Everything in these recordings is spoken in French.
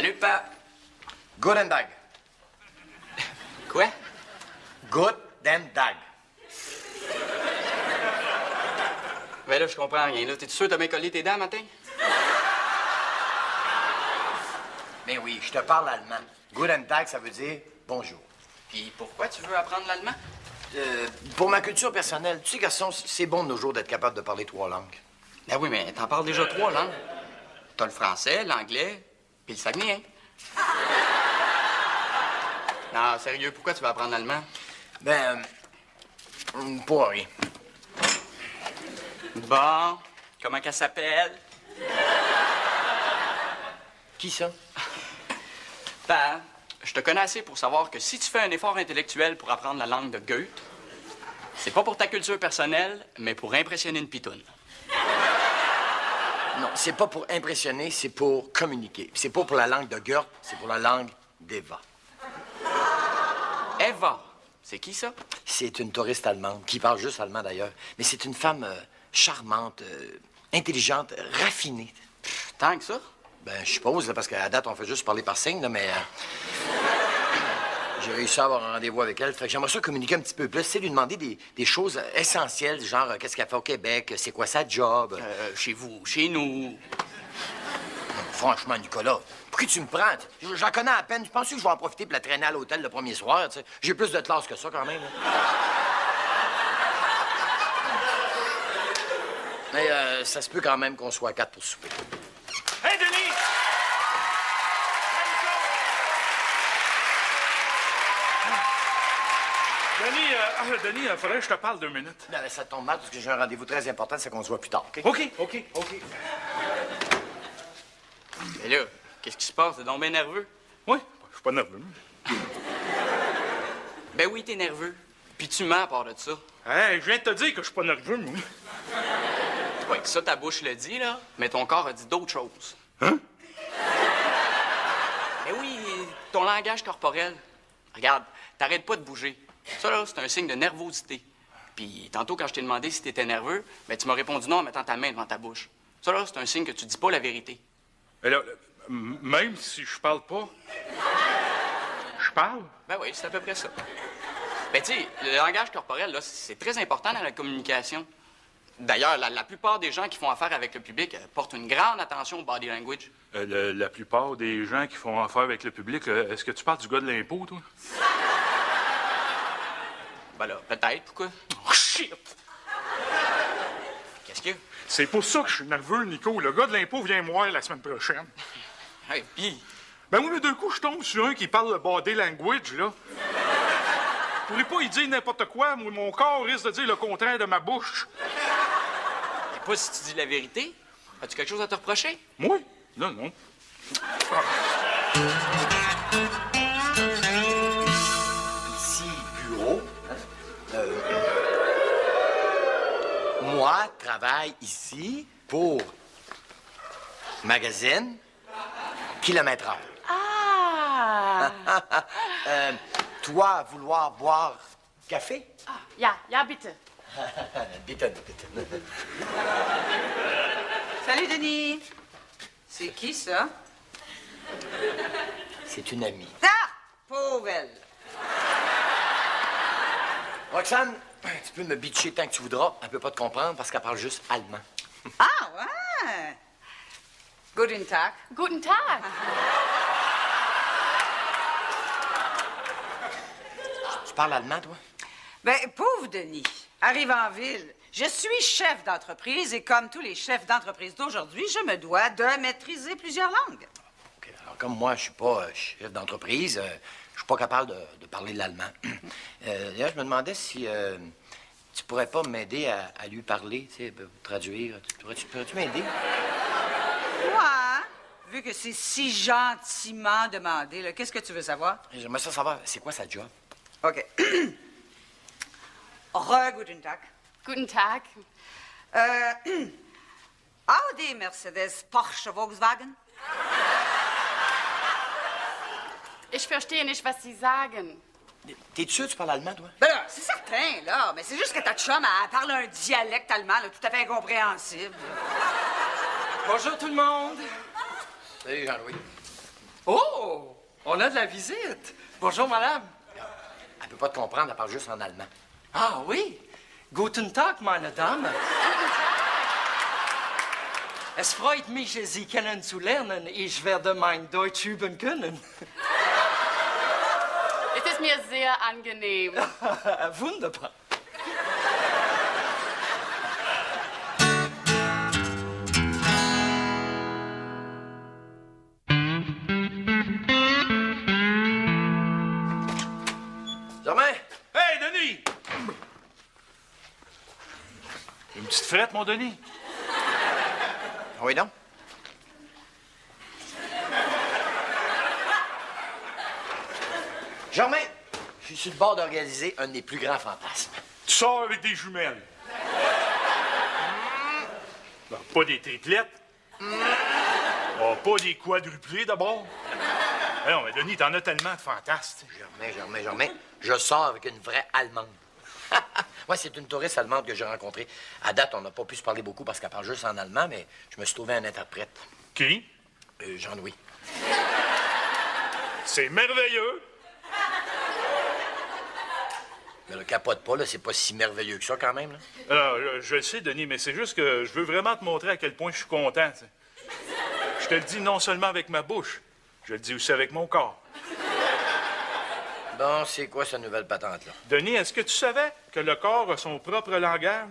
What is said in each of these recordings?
Salut, Pa. Guten Tag. Quoi? Guten Tag. Ben là, je comprends rien. Là, t'es sûr de bien collé tes dents matin? Ben oui, je te parle allemand. Guten Tag, ça veut dire bonjour. Puis pourquoi tu veux apprendre l'allemand? Pour ma culture personnelle, tu sais, garçon, c'est bon de nos jours d'être capable de parler 3 langues. Ben oui, mais t'en parles déjà 3 langues. T'as le français, l'anglais, puis le saguenéen. Non, sérieux, pourquoi tu veux apprendre l'allemand? Ben, pour rien. Bon, comment qu'elle s'appelle? Qui ça? Ben, je te connais assez pour savoir que si tu fais un effort intellectuel pour apprendre la langue de Goethe, c'est pas pour ta culture personnelle, mais pour impressionner une pitoune. Non, c'est pas pour impressionner, c'est pour communiquer. C'est pas pour la langue de Goethe, c'est pour la langue d'Eva. Eva, c'est qui ça? C'est une touriste allemande, qui parle juste allemand d'ailleurs. Mais c'est une femme charmante, intelligente, raffinée. Tant que ça? Ben, je suppose, là, parce qu'à date, on fait juste parler par signe, là, mais... j'ai réussi à avoir un rendez-vous avec elle. Fait que j'aimerais ça communiquer un petit peu plus, c'est lui demander des choses essentielles, genre qu'est-ce qu'elle fait au Québec, c'est quoi sa job. Chez vous, chez nous. Non, franchement, Nicolas, pour qui tu me prends? J'en connais à peine. Je pense que je vais en profiter pour la traîner à l'hôtel le premier soir, tu sais. J'ai plus de classe que ça, quand même. Là. Mais ça se peut quand même qu'on soit à 4 pour souper. Hey, Denis! Denis, faudrait que je te parle 2 minutes. Non, mais ça tombe mal parce que j'ai un rendez-vous très important, c'est qu'on se voit plus tard, OK? OK. Mais là, qu'est-ce qui se passe? T'es donc bien nerveux? Oui, je suis pas nerveux. Ben oui, t'es nerveux. Puis tu mens à part de ça. Hey, je viens de te dire que je suis pas nerveux, moi. Ouais, ça, ta bouche le dit, là, mais ton corps a dit d'autres choses. Hein? Ben oui, ton langage corporel. Regarde, t'arrêtes pas de bouger. Ça, là, c'est un signe de nervosité. Puis tantôt, quand je t'ai demandé si t'étais nerveux, ben tu m'as répondu non en mettant ta main devant ta bouche. Ça, là, c'est un signe que tu dis pas la vérité. Mais là, même si je parle pas, je parle? Ben oui, c'est à peu près ça. Ben tu sais, le langage corporel, là, c'est très important dans la communication. D'ailleurs, la plupart des gens qui font affaire avec le public portent une grande attention au body language. La plupart des gens qui font affaire avec le public, est-ce que tu parles du gars de l'impôt, toi? Ben là, peut-être. Pourquoi? Oh, shit! Qu'est-ce qu'il y a? C'est pour ça que je suis nerveux, Nico. Le gars de l'impôt vient me voir la semaine prochaine. Hey, pis... Ben oui, mais d'un coup, je tombe sur un qui parle le body language, là. Je voulais pas y dire n'importe quoi. Moi, mon corps risque de dire le contraire de ma bouche. Je sais pas si tu dis la vérité. As-tu quelque chose à te reprocher? Moi? Non. Ici, bureau. Moi, travaille ici pour magazine kilomètre-heure. Ah! Toi, vouloir boire café? Ja, bitte. Bitte. Salut, Denis. C'est qui, ça? C'est une amie. Ah! Pauvre elle. Roxane, tu peux me bitcher tant que tu voudras. Elle peut pas te comprendre parce qu'elle parle juste allemand. Ah, ouais. Guten Tag. Guten Tag. Tu parles allemand, toi? Ben, pauvre Denis. Arrive en ville. Je suis chef d'entreprise et comme tous les chefs d'entreprise d'aujourd'hui, je me dois de maîtriser plusieurs langues. OK. Alors, comme moi, je suis pas chef d'entreprise, je suis pas capable de parler l'allemand. D'ailleurs, je me demandais si tu pourrais pas m'aider à lui parler, tu sais, traduire. Pourrais-tu m'aider? Ouais. Vu que c'est si gentiment demandé, là, qu'est-ce que tu veux savoir? J'aimerais ça savoir, c'est quoi sa job? OK. Guten Tag. Guten Tag. Audi, Mercedes, Porsche, Volkswagen? Ich verstehe nicht, was Sie sagen. T'es sûr que tu parles allemand, toi? Ben là, c'est certain, là. Mais c'est juste que ta chum, elle parle un dialecte allemand, là, tout à fait incompréhensible. Bonjour tout le monde! Salut, Jean-Louis. Oh! On a de la visite. Bonjour, madame. Elle peut pas te comprendre, elle parle juste en allemand. Ah oui. Guten Tag, meine Dame. Es freut mich, Sie kennenzulernen. Ich werde mein Deutsch üben können. Es ist mir sehr angenehm. Wunderbar. Germain! Hey, Denis! Une petite frette, mon Denis? Oui, non? Germain, je suis sur le bord d'organiser un de mes plus grands fantasmes. Tu sors avec des jumelles. Ben, pas des triplettes. Oh, pas des quadruplés, d'abord. Non, mais Denis, t'en as tellement de fantasmes. Germain, je sors avec une vraie Allemande. Moi, c'est une touriste allemande que j'ai rencontrée. À date, on n'a pas pu se parler beaucoup parce qu'elle parle juste en allemand, mais je me suis trouvé un interprète. Qui? Jean-Louis. C'est merveilleux. Mais le capote pas, là, c'est pas si merveilleux que ça, quand même, là. Alors, je le sais, Denis, mais c'est juste que je veux vraiment te montrer à quel point je suis content, t'sais. Je te le dis non seulement avec ma bouche, je le dis aussi avec mon corps. Bon, c'est quoi cette nouvelle patente-là? Denis, est-ce que tu savais que le corps a son propre langage?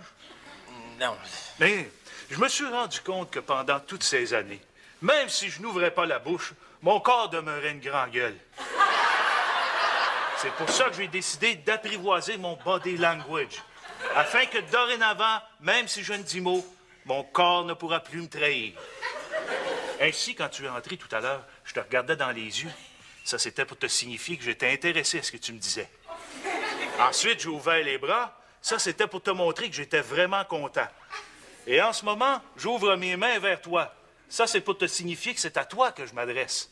Non. Mais je me suis rendu compte que pendant toutes ces années, même si je n'ouvrais pas la bouche, mon corps demeurait une grande gueule. C'est pour ça que j'ai décidé d'apprivoiser mon body language, afin que dorénavant, même si je ne dis mot, mon corps ne pourra plus me trahir. Ainsi, quand tu es entré tout à l'heure, je te regardais dans les yeux. Ça, c'était pour te signifier que j'étais intéressé à ce que tu me disais. Ensuite, j'ai ouvert les bras. Ça, c'était pour te montrer que j'étais vraiment content. Et en ce moment, j'ouvre mes mains vers toi. Ça, c'est pour te signifier que c'est à toi que je m'adresse.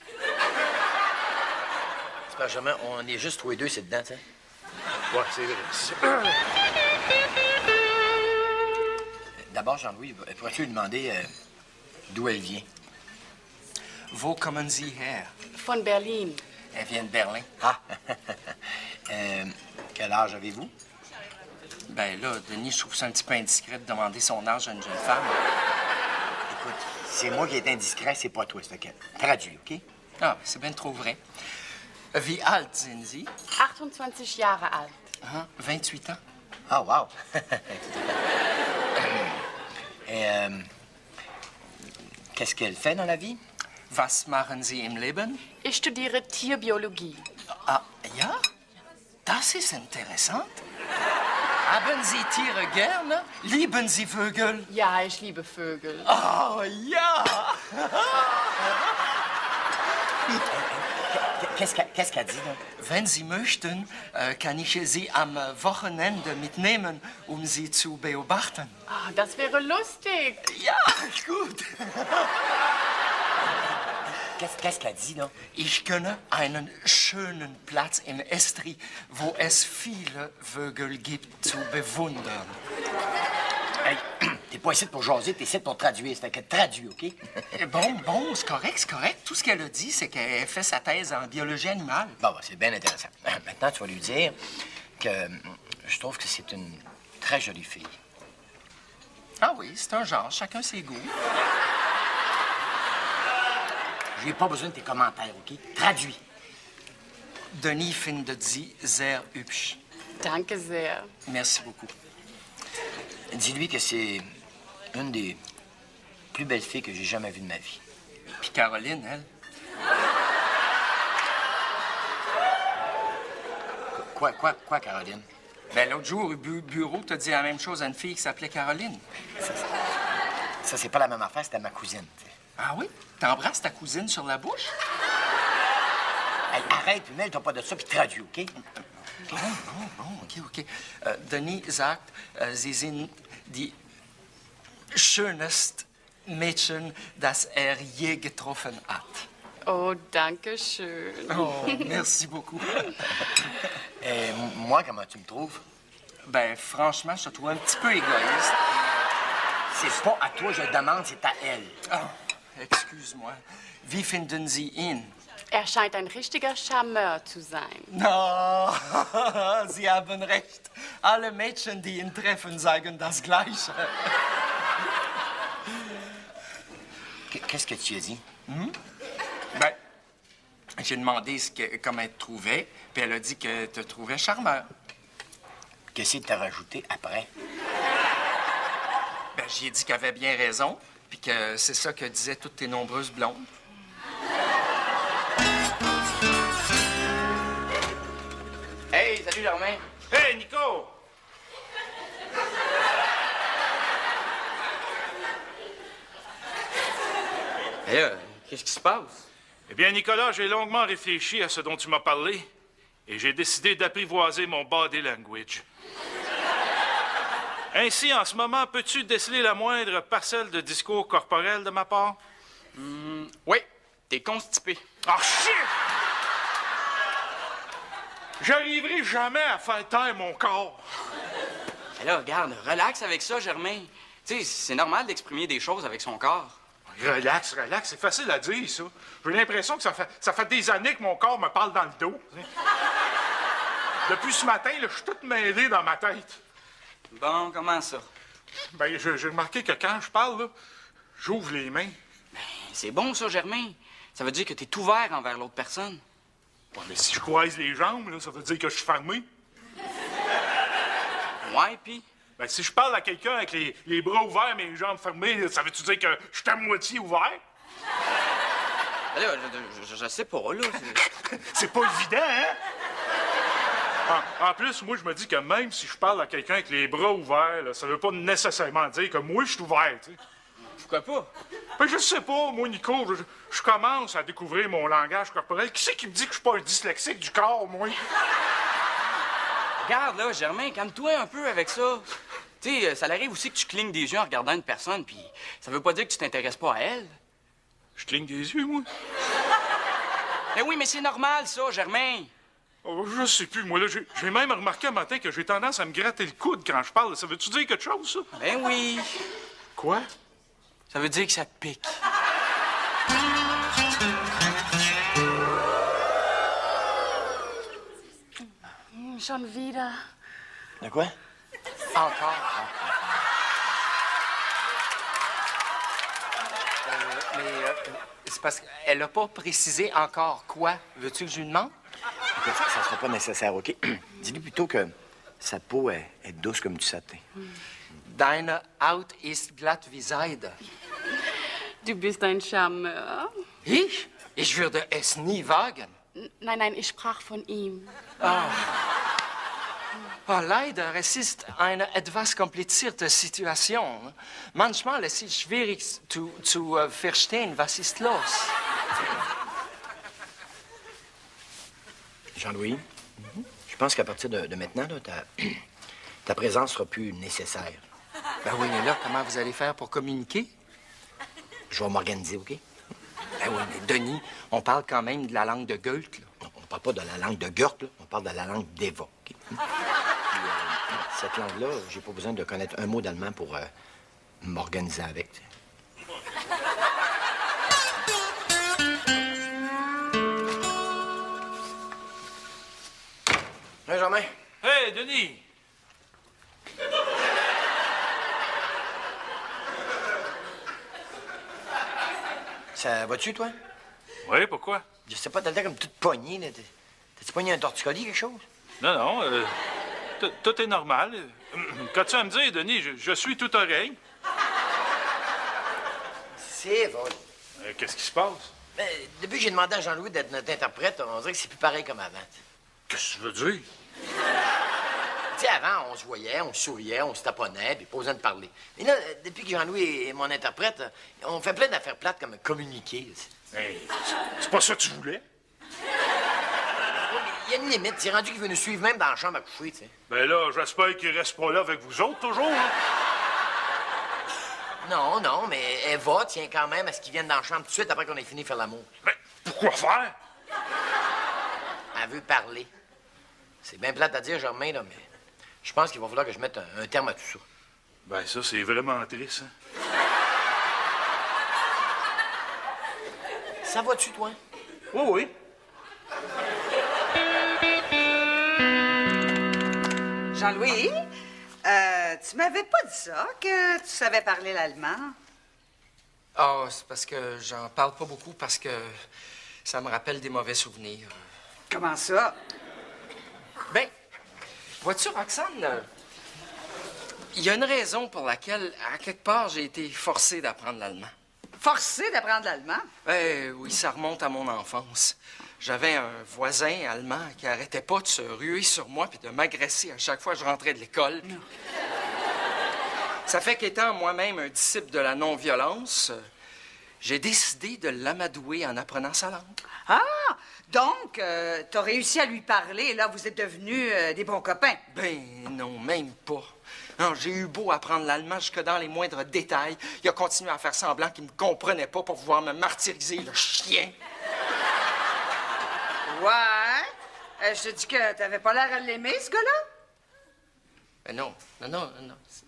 C'est pas jamais, on est juste tous les deux, c'est dedans, tu sais. Ouais, c'est vrai. D'abord, Jean-Louis, pourrais-tu lui demander d'où elle vient? Wo kommen Sie her? Von Berlin. Elle vient de Berlin. Ah! Quel âge avez-vous? Ben là, Denis, je trouve ça un petit peu indiscret de demander son âge à une jeune femme. Écoute, c'est moi qui est indiscret, c'est pas toi. Ça fait que traduis, OK? Ah, c'est bien trop vrai. Wie alt sind Sie? 28 Jahre alt. Ah, 28 ans. Ah, wow! Et, qu'est-ce qu'elle fait dans la vie? Was machen Sie im Leben? Ich studiere Tierbiologie. Ah, ja? Das ist interessant. Haben Sie Tiere gerne? Lieben Sie Vögel? Ja, ich liebe Vögel. Oh, ja! Qu'est-ce qu'elle dit, là? Wenn Sie möchten, kann ich Sie am Wochenende mitnehmen, um Sie zu beobachten. Ah, das wäre lustig. Ja, gut. Qu'est-ce qu'elle dit, là? Ich kenne einen schönen Platz im Estri, wo es viele Vögel gibt, zu bewundern. Hey, t'es pas ici pour jaser, t'es ici pour traduire. Ça fait que traduis, OK? Bon, c'est correct. Tout ce qu'elle a dit, c'est qu'elle fait sa thèse en biologie animale. Bon, c'est bien intéressant. Maintenant, tu vas lui dire que je trouve que c'est une très jolie fille. Ah oui, c'est un genre, chacun ses goûts. J'ai pas besoin de tes commentaires, OK? Traduis. Denis findet Sie sehr hübsch. Danke sehr. Merci beaucoup. Dis-lui que c'est une des plus belles filles que j'ai jamais vues de ma vie. Puis Caroline, elle. Quoi, Caroline? Ben, l'autre jour, au bureau, t'as dit la même chose à une fille qui s'appelait Caroline. Ça, c'est pas la même affaire, c'était ma cousine. T'sais. Ah oui? T'embrasses ta cousine sur la bouche? Hey, arrête, puis mêle-toi pas de ça, puis traduis, OK? Bon, OK. Denis sagt, Sie sind die schönste Mädchen, das je getroffen hat. Oh, danke schön. Oh, merci beaucoup. Et moi, comment tu me trouves? Ben, franchement, je te trouve un petit peu égoïste. C'est pas à toi, je le demande, c'est à elle. Oh, excuse-moi. Wie finden Sie ihn? Er scheint ein richtiger Charmeur zu sein. No, Sie haben recht. Alle Mädchen, die ihn treffen, sagen das Gleiche. Qu'est-ce que tu as dit? Ben, j'ai demandé comment elle te trouvait, puis elle a dit que te trouvait charmeur. Qu'est-ce que t'as rajouté après? Ben, j'ai dit qu'elle avait bien raison, puis que c'est ça que disaient toutes tes nombreuses blondes. Hey, salut Germain. Hey, Nico! Et là, qu'est-ce qui se passe? Eh bien, Nicolas, j'ai longuement réfléchi à ce dont tu m'as parlé et j'ai décidé d'apprivoiser mon body language. Ainsi, en ce moment, peux-tu déceler la moindre parcelle de discours corporel de ma part? Oui, t'es constipé. Ah, shit! J'arriverai jamais à faire taire mon corps. Et là, regarde, relax avec ça, Germain. Tu sais, c'est normal d'exprimer des choses avec son corps. Relax, relax, c'est facile à dire, ça. J'ai l'impression que ça fait des années que mon corps me parle dans le dos. Depuis ce matin, là, je suis tout mêlé dans ma tête. Bon, comment ça? Ben, j'ai remarqué que quand je parle, là, j'ouvre les mains. C'est bon, ça, Germain. Ça veut dire que t'es ouvert envers l'autre personne. Ouais, mais si je croise les jambes, là, ça veut dire que je suis fermé. Ouais, pis? Ben, si je parle à quelqu'un avec les bras ouverts, mes jambes fermées, là, ça veut-tu dire que je suis à moitié ouvert? Ben là, je sais pas, là. C'est pas évident, hein? En plus, moi, je me dis que même si je parle à quelqu'un avec les bras ouverts, là, ça veut pas nécessairement dire que moi, je suis ouvert, tu sais. Pourquoi pas? Ben, je sais pas, moi, Nico, je commence à découvrir mon langage corporel. Qui c'est qui me dit que je suis pas un dyslexique du corps, moi? Regarde, là, Germain, calme-toi un peu avec ça. Tu sais, ça arrive aussi que tu clignes des yeux en regardant une personne, puis ça veut pas dire que tu t'intéresses pas à elle. Je cligne des yeux, moi? Ben oui, mais c'est normal, ça, Germain. Oh, je sais plus, moi, là, j'ai même remarqué un matin que j'ai tendance à me gratter le coude quand je parle. Ça veut-tu dire quelque chose, ça? Ben oui. Quoi? Ça veut dire que ça te pique. Schon wieder. De quoi? Encore. C'est parce qu'elle n'a pas précisé encore quoi. Veux-tu que je lui demande? Écoute, ça sera pas nécessaire, OK? Dis-lui plutôt que sa peau est douce comme du satin. Deine Haut ist glatt wie Seide. Du bist ein Charmeur. Ich? Ich würde es nie wagen. Nein, nein, ich sprach von ihm. Oh, leider, es ist eine etwas komplizierte Situation. Manchmal ist es schwierig zu verstehen, was ist los. Jean-Louis, je pense qu'à partir de maintenant, là, ta présence sera plus nécessaire. Ben oui, mais là, comment vous allez faire pour communiquer? Je vais m'organiser, OK? Ben oui, mais Denis, on parle quand même de la langue de Goethe, là. Non, on ne parle pas de la langue de Goethe, là. On parle de la langue d'Eva, OK? Puis, cette langue-là, j'ai pas besoin de connaître un mot d'allemand pour m'organiser avec. Tu sais. Hey, Germain. Hey, Denis! Ça va-tu, toi? Oui, pourquoi? Je sais pas, t'as l'air comme toute poignée, là. T'as-tu pogné un torticolis, quelque chose? Non, non, tout est normal. Qu'as-tu à me dire, Denis? Je suis tout oreille. C'est vrai. Qu'est-ce qui se passe? Ben, depuis que j'ai demandé à Jean-Louis d'être notre interprète, on dirait que c'est plus pareil comme avant. Qu'est-ce que tu veux dire? Tu sais, avant, on se voyait, on se souriait, on se taponnait, puis pas besoin de parler. Mais là, depuis que Jean-Louis est mon interprète, on fait plein d'affaires plates comme communiquer. Hey, c'est pas ça que tu voulais? Il y a une limite. C'est rendu qu'il veut nous suivre même dans la chambre à coucher, tu sais. Ben là, j'espère qu'il reste pas là avec vous autres, toujours, hein? Non, non, mais Eva tient quand même à ce qu'il vienne dans la chambre tout de suite après qu'on ait fini de faire l'amour. Ben, pourquoi faire? Elle veut parler. C'est bien plate à dire, Germain, là, mais je pense qu'il va falloir que je mette un terme à tout ça. Ben, ça, c'est vraiment triste, hein? Ça va-tu, toi? Oui, oui. Jean-Louis, tu m'avais pas dit ça, que tu savais parler l'allemand? Ah, c'est parce que j'en parle pas beaucoup parce que ça me rappelle des mauvais souvenirs. Comment ça? Ben, vois-tu, Roxane, il y a une raison pour laquelle, à quelque part, j'ai été forcé d'apprendre l'allemand. Forcé d'apprendre l'allemand? Oui, ça remonte à mon enfance. J'avais un voisin allemand qui arrêtait pas de se ruer sur moi puis de m'agresser à chaque fois que je rentrais de l'école. Ça fait qu'étant moi-même un disciple de la non-violence, j'ai décidé de l'amadouer en apprenant sa langue. Ah! Donc, t'as réussi à lui parler et là, vous êtes devenus des bons copains. Ben non, même pas. Non, j'ai eu beau apprendre l'allemand jusque dans les moindres détails. Il a continué à faire semblant qu'il me comprenait pas pour pouvoir me martyriser, le chien. Ouais? Je te dis que t'avais pas l'air à l'aimer, ce gars-là? Ben non.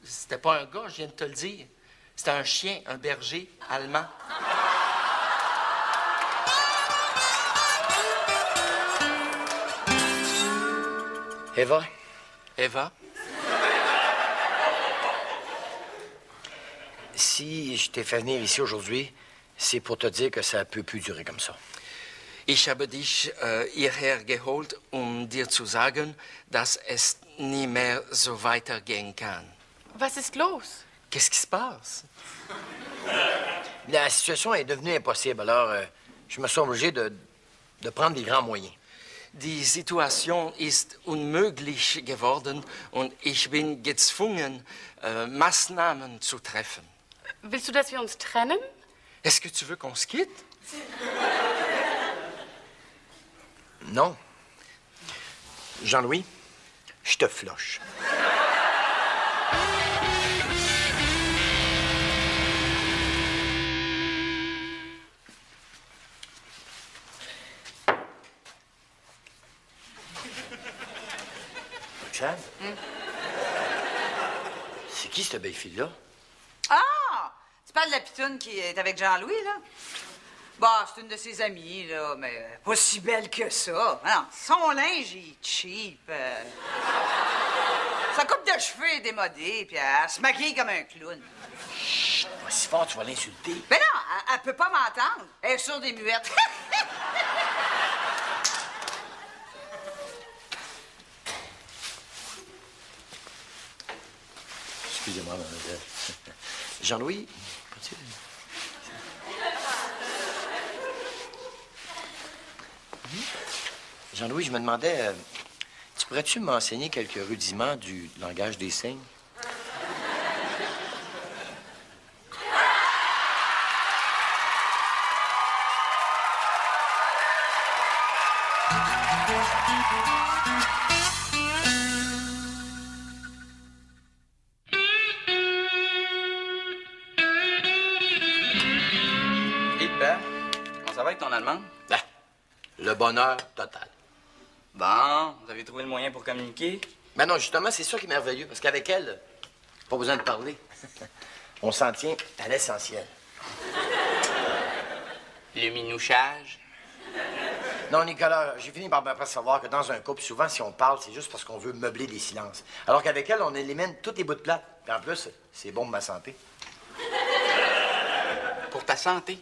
C'était pas un gars, je viens de te le dire. C'était un chien, un berger allemand. Eva? Eva? Si je t'ai fait venir ici aujourd'hui, c'est pour te dire que ça peut plus durer comme ça. Ich habe dich hierher geholt, dir zu sagen, dass es nie mehr so weitergehen kann. Was ist los? Qu'est-ce qui se passe? La situation est devenue impossible, alors je me suis obligé de prendre des grands moyens. Die Situation ist unmöglich geworden und ich bin gezwungen, Maßnahmen zu treffen. Willst du, dass wir uns trennen? Est-ce que tu veux qu'on se quitte? Non. Jean-Louis, je te floche. Roxane? C'est qui cette belle fille-là? Ah! Tu parles de la pitoune qui est avec Jean-Louis, là? Bah, c'est une de ses amies, là, mais pas si belle que ça. Ah non, son linge est cheap. Sa coupe de cheveux est démodée, puis elle se maquille comme un clown. Chut, pas si fort, tu vas l'insulter. Mais non, elle peut pas m'entendre. Elle est sourde et muette. Excusez-moi, mademoiselle. Jean-Louis, peux-tu... Jean-Louis, je me demandais, tu pourrais-tu m'enseigner quelques rudiments du langage des signes? Et père, comment ça va avec ton allemand? Ben, le bonheur total. Bon, vous avez trouvé le moyen pour communiquer? Ben non, justement, c'est ça qui est merveilleux, parce qu'avec elle, pas besoin de parler. On s'en tient à l'essentiel. Le minouchage? Non, Nicolas, j'ai fini par m'apercevoir que dans un couple, souvent, si on parle, c'est juste parce qu'on veut meubler des silences. Alors qu'avec elle, on élimine tous les bouts de plate. Puis en plus, c'est bon pour ma santé. Pour ta santé?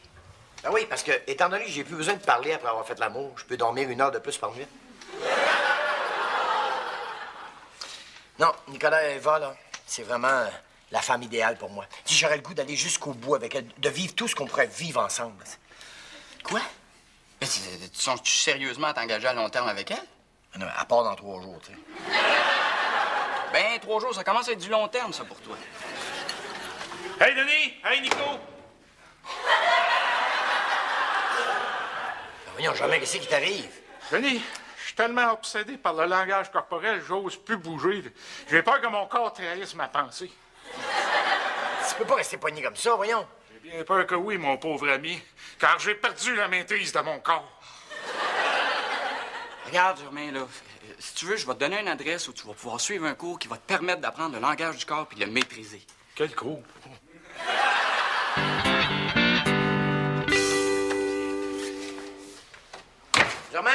Ben oui, parce que, étant donné que j'ai plus besoin de parler après avoir fait l'amour, je peux dormir 1 heure de plus par nuit. Non, Nicolas et Eva, là, c'est vraiment la femme idéale pour moi. Si j'aurais le goût d'aller jusqu'au bout avec elle, de vivre tout ce qu'on pourrait vivre ensemble. Quoi? Mais tu songes-tu sérieusement à t'engager à long terme avec elle? Non, à part dans 3 jours, tu sais. Ben, 3 jours, ça commence à être du long terme, ça, pour toi. Hey, Denis! Hey, Nico! Ben voyons, jamais, qu'est-ce qui t'arrive? Denis, je suis tellement obsédé par le langage corporel, j'ose plus bouger. J'ai peur que mon corps trahisse ma pensée. Tu peux pas rester poigné comme ça, voyons. J'ai bien peur que oui, mon pauvre ami, car j'ai perdu la maîtrise de mon corps. Regarde, Germain, là, si tu veux, je vais te donner une adresse où tu vas pouvoir suivre un cours qui va te permettre d'apprendre le langage du corps puis de le maîtriser. Quel cours? Germain,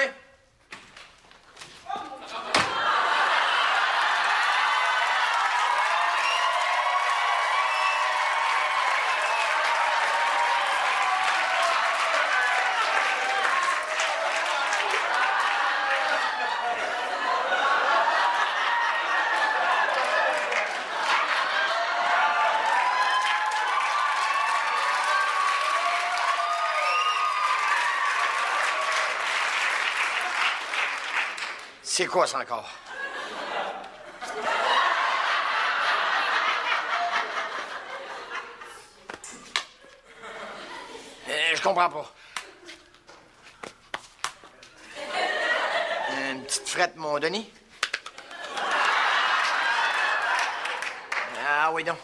C'est quoi ça encore? Je comprends pas. Une petite frette, mon Denis? Ah oui, donc.